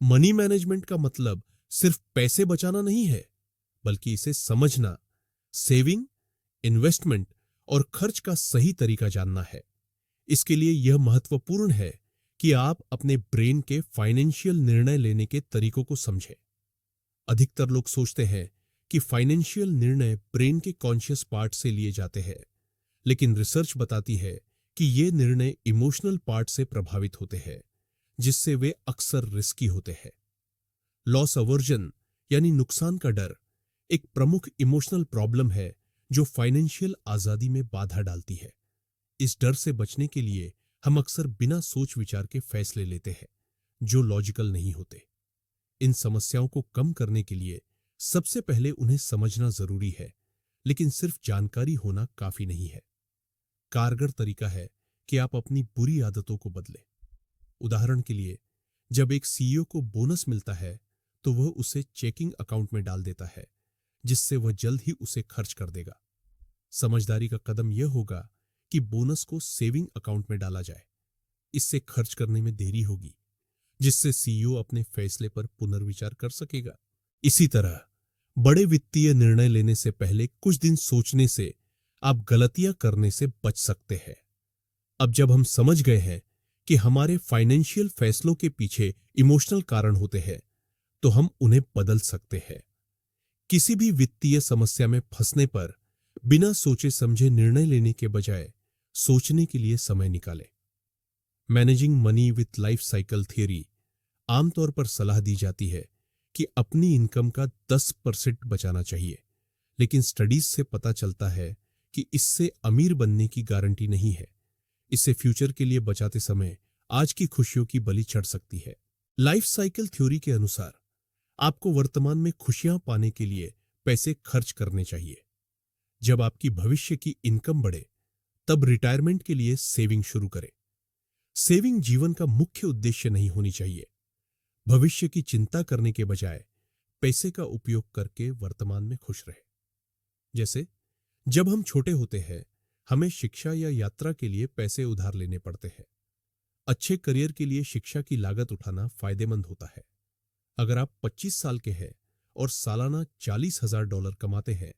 Money management का मतलब सिर्फ पैसे बचाना नहीं है, बल्कि इसे समझना, सेविंग, इन्वेस्टमेंट और खर्च का सही तरीका जानना है। इसके लिए यह महत्वपूर्ण है कि आप अपने ब्रेन के फाइनेंशियल निर्णय लेने के तरीकों को समझें। अधिकतर लोग सोचते हैं कि फाइनेंशियल निर्णय ब्रेन के कॉन्शियस पार्ट से लिए जाते हैं, लेकिन रिसर्च बताती है कि ये निर्णय इमोशनल पार्ट से प्रभावित होते हैं, जिससे वे अक्सर रिस्की होते हैं। लॉस अवर्जन यानी नुकसान का डर एक प्रमुख इमोशनल प्रॉब्लम है जो फाइनेंशियल आजादी में बाधा डालती है। इस डर से बचने के लिए हम अक्सर बिना सोच विचार के फैसले लेते हैं जो लॉजिकल नहीं होते। इन समस्याओं को कम करने के लिए सबसे पहले उन्हें समझना जरूरी है, लेकिन सिर्फ जानकारी होना काफी नहीं है। कारगर तरीका है कि आप अपनी बुरी आदतों को बदलें। उदाहरण के लिए, जब एक सीईओ को बोनस मिलता है तो वह उसे चेकिंग अकाउंट में डाल देता है, जिससे वह जल्द ही उसे खर्च कर देगा। समझदारी का कदम यह होगा कि बोनस को सेविंग अकाउंट में डाला जाए। इससे खर्च करने में देरी होगी, जिससे सीईओ अपने फैसले पर पुनर्विचार कर सकेगा। इसी तरह बड़े वित्तीय निर्णय लेने से पहले कुछ दिन सोचने से आप गलतियां करने से बच सकते हैं। अब जब हम समझ गए हैं कि हमारे फाइनेंशियल फैसलों के पीछे इमोशनल कारण होते हैं, तो हम उन्हें बदल सकते हैं। किसी भी वित्तीय समस्या में फंसने पर बिना सोचे समझे निर्णय लेने के बजाय सोचने के लिए समय निकालें। Managing money with life cycle theory आमतौर पर सलाह दी जाती है कि अपनी इनकम का 10% बचाना चाहिए, लेकिन स्टडीज से पता चलता है कि इससे अमीर बनने की गारंटी नहीं है। इससे फ्यूचर के लिए बचाते समय आज की खुशियों की बलि चढ़ सकती है। लाइफ साइकिल थ्योरी के अनुसार आपको वर्तमान में खुशियां पाने के लिए पैसे खर्च करने चाहिए। जब आपकी भविष्य की इनकम बढ़े, तब रिटायरमेंट के लिए सेविंग शुरू करें। सेविंग जीवन का मुख्य उद्देश्य नहीं होनी चाहिए। भविष्य की चिंता करने के बजाय पैसे का उपयोग करके वर्तमान में खुश रहे। जैसे जब हम छोटे होते हैं, हमें शिक्षा या यात्रा के लिए पैसे उधार लेने पड़ते हैं। अच्छे करियर के लिए शिक्षा की लागत उठाना फायदेमंद होता है। अगर आप 25 साल के हैं और सालाना $40,000 कमाते हैं,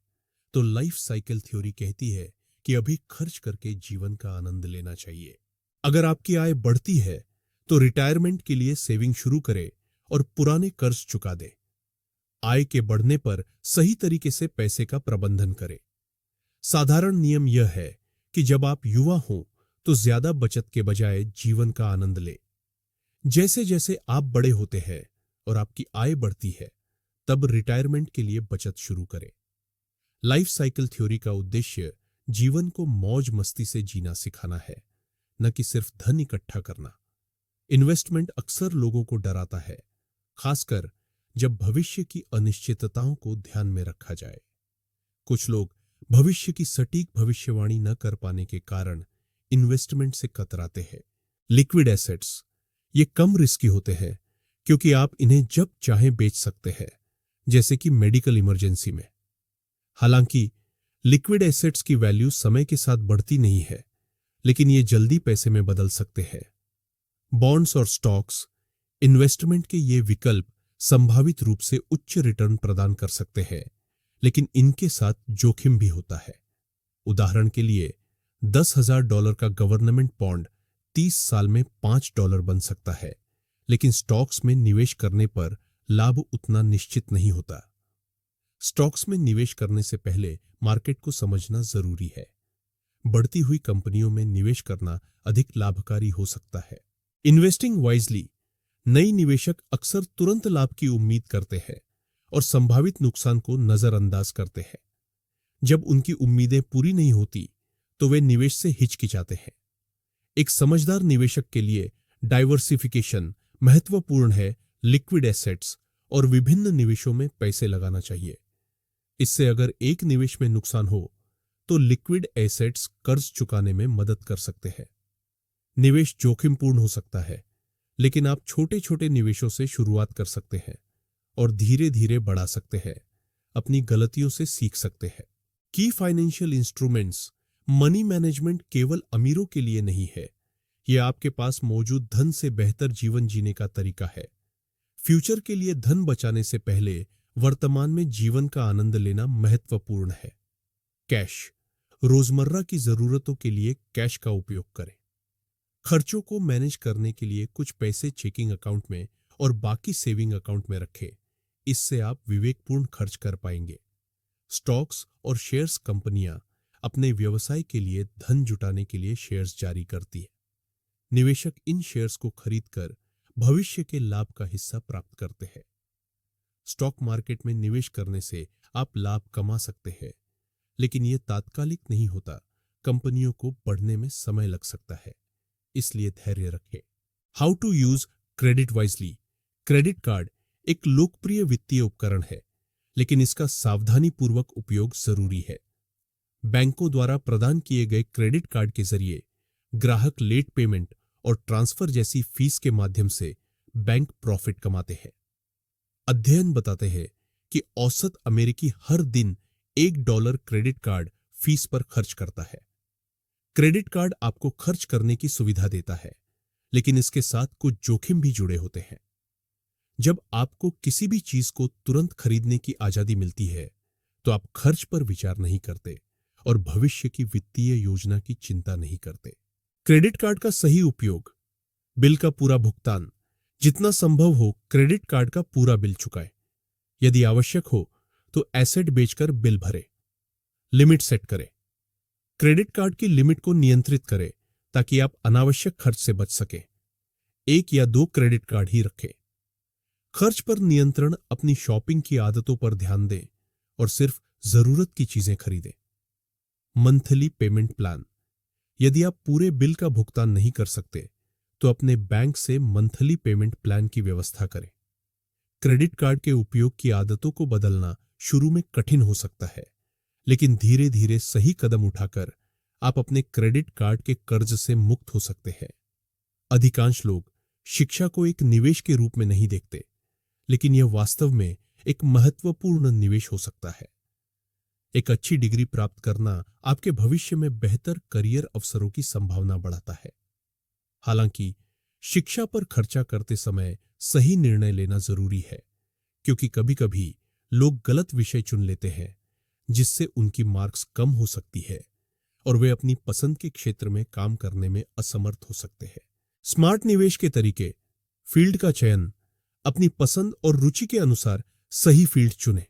तो लाइफ साइकिल थ्योरी कहती है कि अभी खर्च करके जीवन का आनंद लेना चाहिए। अगर आपकी आय बढ़ती है, तो रिटायरमेंट के लिए सेविंग शुरू करें और पुराने कर्ज चुका दें। आय के बढ़ने पर सही तरीके से पैसे का प्रबंधन करें। साधारण नियम यह है कि जब आप युवा हों तो ज्यादा बचत के बजाय जीवन का आनंद लें। जैसे जैसे आप बड़े होते हैं और आपकी आय बढ़ती है, तब रिटायरमेंट के लिए बचत शुरू करें। लाइफ साइकिल थ्योरी का उद्देश्य जीवन को मौज मस्ती से जीना सिखाना है, न कि सिर्फ धन इकट्ठा करना। इन्वेस्टमेंट अक्सर लोगों को डराता है, खासकर जब भविष्य की अनिश्चितताओं को ध्यान में रखा जाए। कुछ लोग भविष्य की सटीक भविष्यवाणी न कर पाने के कारण इन्वेस्टमेंट से कतराते हैं। लिक्विड एसेट्स ये कम रिस्की होते हैं क्योंकि आप इन्हें जब चाहें बेच सकते हैं, जैसे कि मेडिकल इमरजेंसी में। हालांकि लिक्विड एसेट्स की वैल्यू समय के साथ बढ़ती नहीं है, लेकिन ये जल्दी पैसे में बदल सकते हैं। बॉन्ड्स और स्टॉक्स इन्वेस्टमेंट के ये विकल्प संभावित रूप से उच्च रिटर्न प्रदान कर सकते हैं, लेकिन इनके साथ जोखिम भी होता है। उदाहरण के लिए $10,000 का गवर्नमेंट बॉन्ड 30 साल में $5 बन सकता है, लेकिन स्टॉक्स में निवेश करने पर लाभ उतना निश्चित नहीं होता। स्टॉक्स में निवेश करने से पहले मार्केट को समझना जरूरी है। बढ़ती हुई कंपनियों में निवेश करना अधिक लाभकारी हो सकता है। इन्वेस्टिंग वाइजली नई निवेशक अक्सर तुरंत लाभ की उम्मीद करते हैं और संभावित नुकसान को नजरअंदाज करते हैं। जब उनकी उम्मीदें पूरी नहीं होती, तो वे निवेश से हिचकिचाते हैं। एक समझदार निवेशक के लिए डाइवर्सिफिकेशन महत्वपूर्ण है। लिक्विड एसेट्स और विभिन्न निवेशों में पैसे लगाना चाहिए। इससे अगर एक निवेश में नुकसान हो, तो लिक्विड एसेट्स कर्ज चुकाने में मदद कर सकते हैं। निवेश जोखिमपूर्ण हो सकता है, लेकिन आप छोटे छोटे निवेशों से शुरुआत कर सकते हैं और धीरे धीरे बढ़ा सकते हैं। अपनी गलतियों से सीख सकते हैं। की फाइनेंशियल इंस्ट्रूमेंट्स मनी मैनेजमेंट केवल अमीरों के लिए नहीं है, यह आपके पास मौजूद धन से बेहतर जीवन जीने का तरीका है। फ्यूचर के लिए धन बचाने से पहले वर्तमान में जीवन का आनंद लेना महत्वपूर्ण है। कैश, रोजमर्रा की जरूरतों के लिए कैश का उपयोग करें। खर्चों को मैनेज करने के लिए कुछ पैसे चेकिंग अकाउंट में और बाकी सेविंग अकाउंट में रखें। इससे आप विवेकपूर्ण खर्च कर पाएंगे। स्टॉक्स और शेयर्स कंपनियां अपने व्यवसाय के लिए धन जुटाने के लिए शेयर्स जारी करती है। निवेशक इन शेयर्स को खरीदकर भविष्य के लाभ का हिस्सा प्राप्त करते हैं। स्टॉक मार्केट में निवेश करने से आप लाभ कमा सकते हैं, लेकिन यह तात्कालिक नहीं होता। कंपनियों को बढ़ने में समय लग सकता है, इसलिए धैर्य रखें। How to use credit wisely. Credit card एक लोकप्रिय वित्तीय उपकरण है, लेकिन इसका सावधानीपूर्वक उपयोग जरूरी है। बैंकों द्वारा प्रदान किए गए क्रेडिट कार्ड के जरिए ग्राहक लेट पेमेंट और ट्रांसफर जैसी फीस के माध्यम से बैंक प्रॉफिट कमाते हैं। अध्ययन बताते हैं कि औसत अमेरिकी हर दिन $1 क्रेडिट कार्ड फीस पर खर्च करता है। क्रेडिट कार्ड आपको खर्च करने की सुविधा देता है, लेकिन इसके साथ कुछ जोखिम भी जुड़े होते हैं। जब आपको किसी भी चीज को तुरंत खरीदने की आजादी मिलती है, तो आप खर्च पर विचार नहीं करते और भविष्य की वित्तीय योजना की चिंता नहीं करते। क्रेडिट कार्ड का सही उपयोग। बिल का पूरा भुगतान। जितना संभव हो क्रेडिट कार्ड का पूरा बिल चुकाएं। यदि आवश्यक हो तो एसेट बेचकर बिल भरें। लिमिट सेट करें। क्रेडिट कार्ड की लिमिट को नियंत्रित करें ताकि आप अनावश्यक खर्च से बच सकें। 1 या 2 क्रेडिट कार्ड ही रखें। खर्च पर नियंत्रण। अपनी शॉपिंग की आदतों पर ध्यान दें और सिर्फ जरूरत की चीजें खरीदें। Monthly payment plan. यदि आप पूरे बिल का भुगतान नहीं कर सकते, तो अपने बैंक से मंथली पेमेंट प्लान की व्यवस्था करें। क्रेडिट कार्ड के उपयोग की आदतों को बदलना शुरू में कठिन हो सकता है, लेकिन धीरे धीरे सही कदम उठाकर आप अपने क्रेडिट कार्ड के कर्ज से मुक्त हो सकते हैं। अधिकांश लोग शिक्षा को एक निवेश के रूप में नहीं देखते, लेकिन यह वास्तव में एक महत्वपूर्ण निवेश हो सकता है। एक अच्छी डिग्री प्राप्त करना आपके भविष्य में बेहतर करियर अवसरों की संभावना बढ़ाता है। हालांकि शिक्षा पर खर्चा करते समय सही निर्णय लेना जरूरी है, क्योंकि कभी-कभी लोग गलत विषय चुन लेते हैं, जिससे उनकी मार्क्स कम हो सकती है और वे अपनी पसंद के क्षेत्र में काम करने में असमर्थ हो सकते हैं। स्मार्ट निवेश के तरीके। फील्ड का चयन। अपनी पसंद और रुचि के अनुसार सही फील्ड चुनें।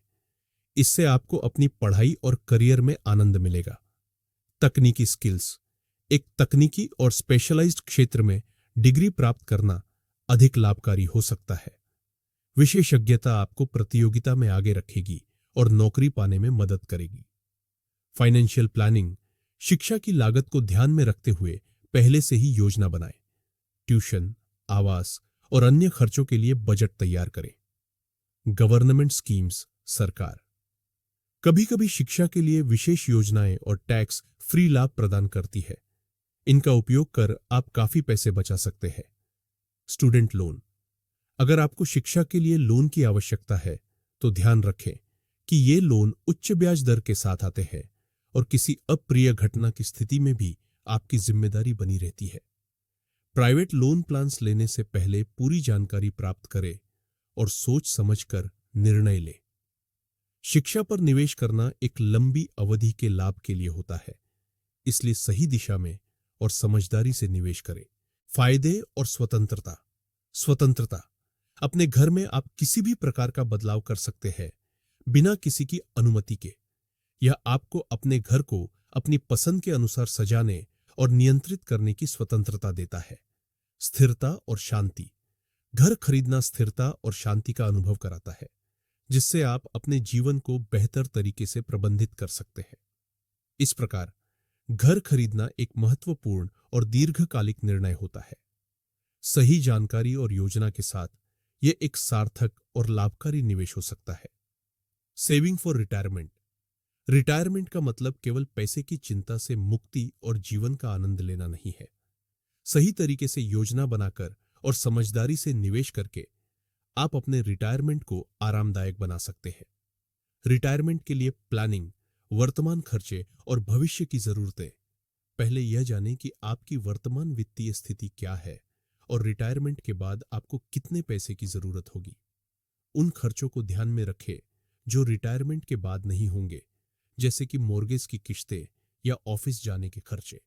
इससे आपको अपनी पढ़ाई और करियर में आनंद मिलेगा। तकनीकी स्किल्स। एक तकनीकी और स्पेशलाइज्ड क्षेत्र में डिग्री प्राप्त करना अधिक लाभकारी हो सकता है। विशेषज्ञता आपको प्रतियोगिता में आगे रखेगी और नौकरी पाने में मदद करेगी। Financial planning. शिक्षा की लागत को ध्यान में रखते हुए पहले से ही योजना बनाएं। ट्यूशन, आवास और अन्य खर्चों के लिए बजट तैयार करें। Government schemes. सरकार कभी कभी शिक्षा के लिए विशेष योजनाएं और टैक्स फ्री लाभ प्रदान करती है। इनका उपयोग कर आप काफी पैसे बचा सकते हैं। Student loan. अगर आपको शिक्षा के लिए लोन की आवश्यकता है, तो ध्यान रखें कि ये लोन उच्च ब्याज दर के साथ आते हैं और किसी अप्रिय घटना की स्थिति में भी आपकी जिम्मेदारी बनी रहती है। प्राइवेट लोन प्लान्स लेने से पहले पूरी जानकारी प्राप्त करें और सोच समझकर निर्णय लें। शिक्षा पर निवेश करना एक लंबी अवधि के लाभ के लिए होता है, इसलिए सही दिशा में और समझदारी से निवेश करें। फायदे और स्वतंत्रता। स्वतंत्रता। अपने घर में आप किसी भी प्रकार का बदलाव कर सकते हैं बिना किसी की अनुमति के। यह आपको अपने घर को अपनी पसंद के अनुसार सजाने और नियंत्रित करने की स्वतंत्रता देता है। स्थिरता और शांति। घर खरीदना स्थिरता और शांति का अनुभव कराता है, जिससे आप अपने जीवन को बेहतर तरीके से प्रबंधित कर सकते हैं। इस प्रकार घर खरीदना एक महत्वपूर्ण और दीर्घकालिक निर्णय होता है। सही जानकारी और योजना के साथ यह एक सार्थक और लाभकारी निवेश हो सकता है। Saving for retirement. रिटायरमेंट का मतलब केवल पैसे की चिंता से मुक्ति और जीवन का आनंद लेना नहीं है। सही तरीके से योजना बनाकर और समझदारी से निवेश करके आप अपने रिटायरमेंट को आरामदायक बना सकते हैं। रिटायरमेंट के लिए प्लानिंग, वर्तमान खर्चे और भविष्य की जरूरतें। पहले यह जानें कि आपकी वर्तमान वित्तीय स्थिति क्या है और रिटायरमेंट के बाद आपको कितने पैसे की जरूरत होगी। उन खर्चों को ध्यान में रखें जो रिटायरमेंट के बाद नहीं होंगे, जैसे कि मॉर्गेज की किश्तें या ऑफिस जाने के खर्चे।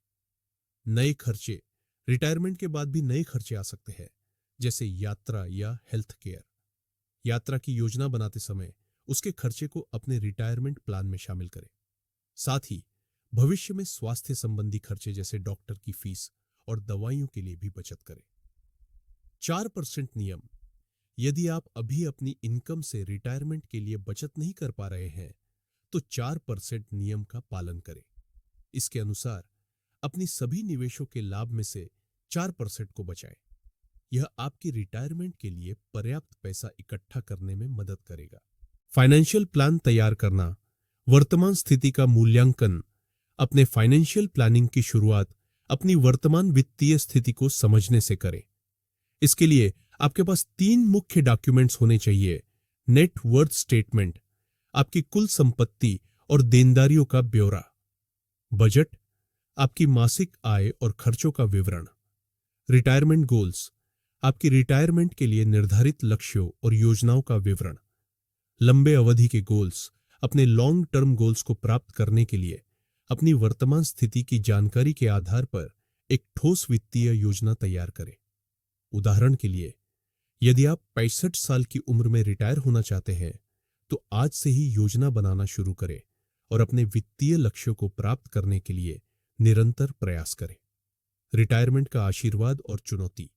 नए खर्चे, रिटायरमेंट के बाद भी नए खर्चे आ सकते हैं, जैसे यात्रा या हेल्थ केयर। यात्रा की योजना बनाते समय उसके खर्चे को अपने रिटायरमेंट प्लान में शामिल करें। साथ ही भविष्य में स्वास्थ्य संबंधी खर्चे जैसे डॉक्टर की फीस और दवाइयों के लिए भी बचत करें। 4% नियम, यदि आप अभी अपनी इनकम से रिटायरमेंट के लिए बचत नहीं कर पा रहे हैं तो 4% नियम का पालन करें। इसके अनुसार अपनी सभी निवेशों के लाभ में से 4% को बचाएं। यह आपकी रिटायरमेंट के लिए पर्याप्त पैसा इकट्ठा करने में मदद करेगा। फाइनेंशियल प्लान तैयार करना, वर्तमान स्थिति का मूल्यांकन। अपने फाइनेंशियल प्लानिंग की शुरुआत अपनी वर्तमान वित्तीय स्थिति को समझने से करें। इसके लिए आपके पास 3 मुख्य डॉक्यूमेंट्स होने चाहिए। नेट वर्थ स्टेटमेंट, आपकी कुल संपत्ति और देनदारियों का ब्यौरा। बजट, आपकी मासिक आय और खर्चों का विवरण। रिटायरमेंट गोल्स, आपकी रिटायरमेंट के लिए निर्धारित लक्ष्यों और योजनाओं का विवरण। लंबे अवधि के गोल्स, अपने लॉन्ग टर्म गोल्स को प्राप्त करने के लिए अपनी वर्तमान स्थिति की जानकारी के आधार पर एक ठोस वित्तीय योजना तैयार करें। उदाहरण के लिए, यदि आप 65 साल की उम्र में रिटायर होना चाहते हैं तो आज से ही योजना बनाना शुरू करें और अपने वित्तीय लक्ष्यों को प्राप्त करने के लिए निरंतर प्रयास करें। रिटायरमेंट का आशीर्वाद और चुनौती।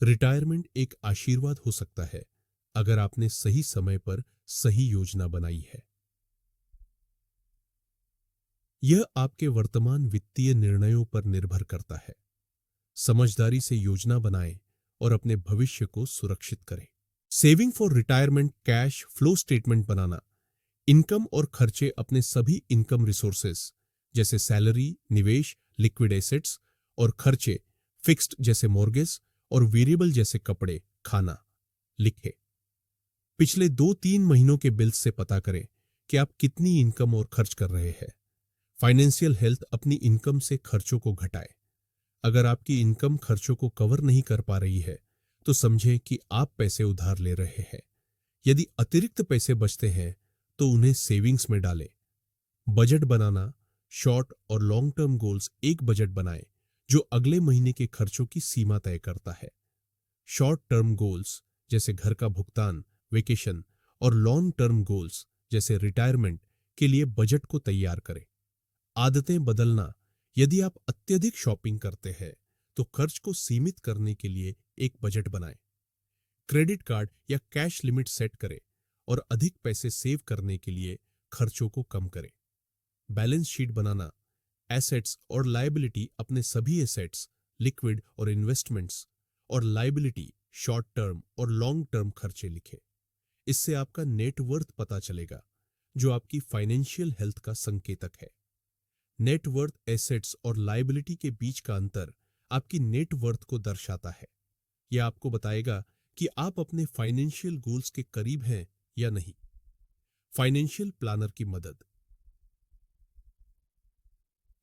रिटायरमेंट एक आशीर्वाद हो सकता है अगर आपने सही समय पर सही योजना बनाई है। यह आपके वर्तमान वित्तीय निर्णयों पर निर्भर करता है। समझदारी से योजना बनाएं और अपने भविष्य को सुरक्षित करें। Saving for retirement cash flow statement banana, income और खर्चे अपने सभी इनकम रिसोर्सेस जैसे सैलरी, निवेश, लिक्विड एसेट्स और खर्चे फिक्स्ड जैसे मॉर्गेज और वेरिएबल जैसे कपड़े, खाना लिखें। पिछले 2-3 महीनों के बिल्स से पता करें कि आप कितनी इनकम और खर्च कर रहे हैं। फाइनेंशियल हेल्थ, अपनी इनकम से खर्चों को घटाएं। अगर आपकी इनकम खर्चों को कवर नहीं कर पा रही है तो समझें कि आप पैसे उधार ले रहे हैं। यदि अतिरिक्त पैसे बचते हैं तो उन्हें सेविंग्स में डालें। बजट बनाना, शॉर्ट और लॉन्ग टर्म गोल्स। एक बजट बनाएं जो अगले महीने के खर्चों की सीमा तय करता है। शॉर्ट टर्म गोल्स जैसे घर का भुगतान, वेकेशन और लॉन्ग टर्म गोल्स जैसे रिटायरमेंट के लिए बजट को तैयार करें। आदतें बदलना, यदि आप अत्यधिक शॉपिंग करते हैं तो खर्च को सीमित करने के लिए एक बजट बनाएं। क्रेडिट कार्ड या कैश लिमिट सेट करें और अधिक पैसे सेव करने के लिए खर्चों को कम करें। बैलेंस शीट बनाना, एसेट्स और लायबिलिटी, अपने सभी एसेट्स, लिक्विड और इन्वेस्टमेंट्स और लायबिलिटी, शॉर्ट टर्म और लॉन्ग टर्म खर्चे लिखें। इससे आपका नेटवर्थ पता चलेगा जो आपकी फाइनेंशियल हेल्थ का संकेतक है। नेटवर्थ एसेट्स और लायबिलिटी के बीच का अंतर आपकी नेटवर्थ को दर्शाता है। यह आपको बताएगा कि आप अपने फाइनेंशियल गोल्स के करीब हैं या नहीं। फाइनेंशियल प्लानर की मदद,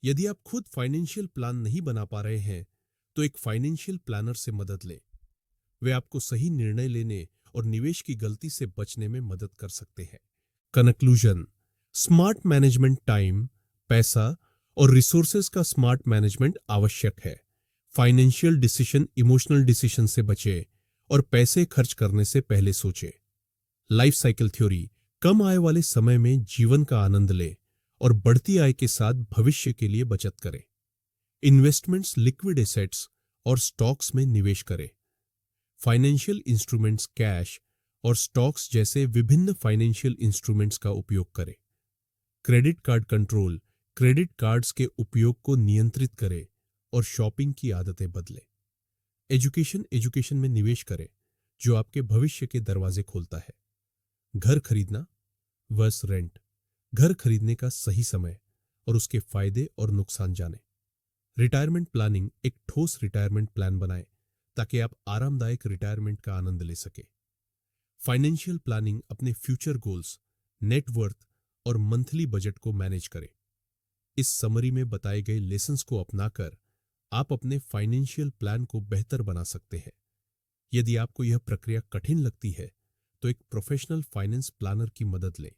यदि आप खुद फाइनेंशियल प्लान नहीं बना पा रहे हैं तो एक फाइनेंशियल प्लानर से मदद लें। वे आपको सही निर्णय लेने और निवेश की गलती से बचने में मदद कर सकते हैं। कंक्लूजन, स्मार्ट मैनेजमेंट, टाइम, पैसा और रिसोर्सेज का स्मार्ट मैनेजमेंट आवश्यक है। फाइनेंशियल डिसीजन इमोशनल डिसीजन से बचे और पैसे खर्च करने से पहले सोचे। लाइफ साइकिल थ्योरी, कम आय वाले समय में जीवन का आनंद लें और बढ़ती आय के साथ भविष्य के लिए बचत करें। इन्वेस्टमेंट्स, लिक्विड एसेट्स और स्टॉक्स में निवेश करें। फाइनेंशियल इंस्ट्रूमेंट्स, कैश और स्टॉक्स जैसे विभिन्न फाइनेंशियल इंस्ट्रूमेंट्स का उपयोग करें। Credit card control, credit cards के उपयोग को नियंत्रित करें और शॉपिंग की आदतें बदलें। एजुकेशन में निवेश करें जो आपके भविष्य के दरवाजे खोलता है। घर खरीदना वर्स रेंट, घर खरीदने का सही समय और उसके फायदे और नुकसान जानें। रिटायरमेंट प्लानिंग, एक ठोस रिटायरमेंट प्लान बनाएं ताकि आप आरामदायक रिटायरमेंट का आनंद ले सके। फाइनेंशियल प्लानिंग, अपने फ्यूचर गोल्स, नेटवर्थ और मंथली बजट को मैनेज करें। इस समरी में बताए गए लेसन्स को अपनाकर आप अपने फाइनेंशियल प्लान को बेहतर बना सकते हैं। यदि आपको यह प्रक्रिया कठिन लगती है तो एक प्रोफेशनल फाइनेंस प्लानर की मदद लें।